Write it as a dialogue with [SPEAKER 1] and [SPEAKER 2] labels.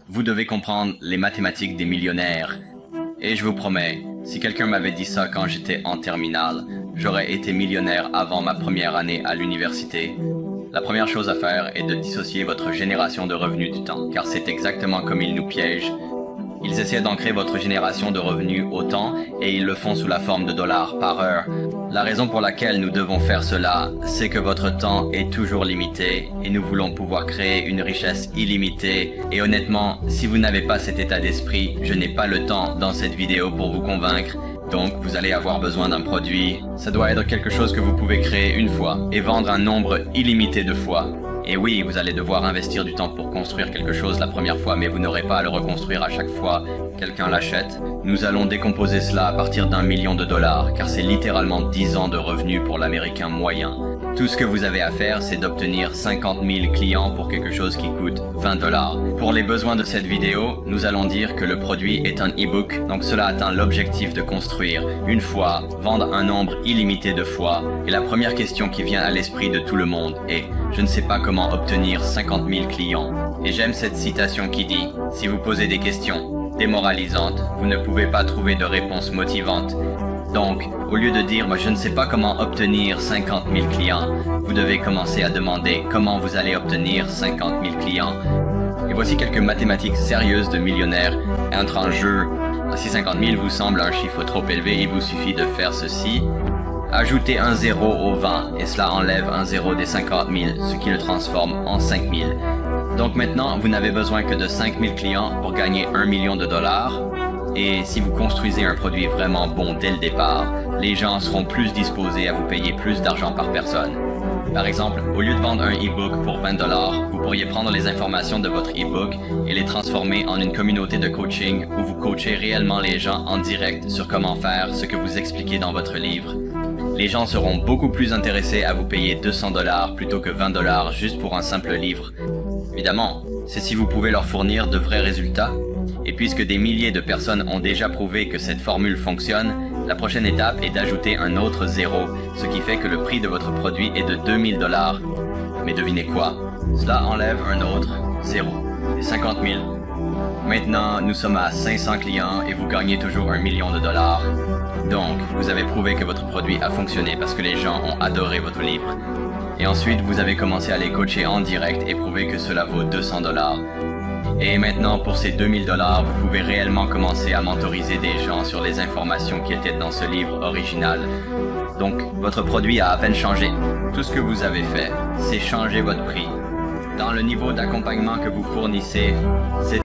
[SPEAKER 1] vous devez comprendre les mathématiques des millionnaires. Et je vous promets, si quelqu'un m'avait dit ça quand j'étais en terminale, j'aurais été millionnaire avant ma première année à l'université. La première chose à faire est de dissocier votre génération de revenus du temps, car c'est exactement comme ils nous piègent. Ils essaient d'ancrer votre génération de revenus au temps et ils le font sous la forme de dollars par heure. La raison pour laquelle nous devons faire cela, c'est que votre temps est toujours limité et nous voulons pouvoir créer une richesse illimitée. Et honnêtement, si vous n'avez pas cet état d'esprit, je n'ai pas le temps dans cette vidéo pour vous convaincre. Donc, vous allez avoir besoin d'un produit. Ça doit être quelque chose que vous pouvez créer une fois et vendre un nombre illimité de fois. Et oui, vous allez devoir investir du temps pour construire quelque chose la première fois, mais vous n'aurez pas à le reconstruire à chaque fois quelqu'un l'achète. Nous allons décomposer cela à partir d'1 million de dollars, car c'est littéralement 10 ans de revenus pour l'Américain moyen. Tout ce que vous avez à faire, c'est d'obtenir 50 000 clients pour quelque chose qui coûte 20 dollars. Pour les besoins de cette vidéo, nous allons dire que le produit est un e-book, donc cela atteint l'objectif de construire une fois, vendre un nombre illimité de fois. Et la première question qui vient à l'esprit de tout le monde est « Je ne sais pas comment obtenir 50 000 clients ». Et j'aime cette citation qui dit « Si vous posez des questions démoralisantes, vous ne pouvez pas trouver de réponse motivante ». Donc, au lieu de dire « je ne sais pas comment obtenir 50 000 clients », vous devez commencer à demander comment vous allez obtenir 50 000 clients. Et voici quelques mathématiques sérieuses de millionnaires entrent en jeu. Si 50 000 vous semble un chiffre trop élevé, il vous suffit de faire ceci. Ajoutez un 0 au 20 et cela enlève un 0 des 50 000, ce qui le transforme en 5 000. Donc maintenant, vous n'avez besoin que de 5 000 clients pour gagner 1 million de dollars. Et si vous construisez un produit vraiment bon dès le départ, les gens seront plus disposés à vous payer plus d'argent par personne. Par exemple, au lieu de vendre un e-book pour 20 dollars, vous pourriez prendre les informations de votre e-book et les transformer en une communauté de coaching où vous coachez réellement les gens en direct sur comment faire ce que vous expliquez dans votre livre. Les gens seront beaucoup plus intéressés à vous payer 200 dollars plutôt que 20 dollars juste pour un simple livre. Évidemment, c'est si vous pouvez leur fournir de vrais résultats. Et puisque des milliers de personnes ont déjà prouvé que cette formule fonctionne, la prochaine étape est d'ajouter un autre zéro, ce qui fait que le prix de votre produit est de 2000 dollars. Mais devinez quoi? Cela enlève un autre zéro, les 50 000. Maintenant, nous sommes à 500 clients et vous gagnez toujours 1 million de dollars. Donc, vous avez prouvé que votre produit a fonctionné parce que les gens ont adoré votre livre. Et ensuite, vous avez commencé à les coacher en direct et prouver que cela vaut 200 dollars. Et maintenant, pour ces 2000 dollars, vous pouvez réellement commencer à mentoriser des gens sur les informations qui étaient dans ce livre original. Donc, votre produit a à peine changé. Tout ce que vous avez fait, c'est changer votre prix. Dans le niveau d'accompagnement que vous fournissez, c'est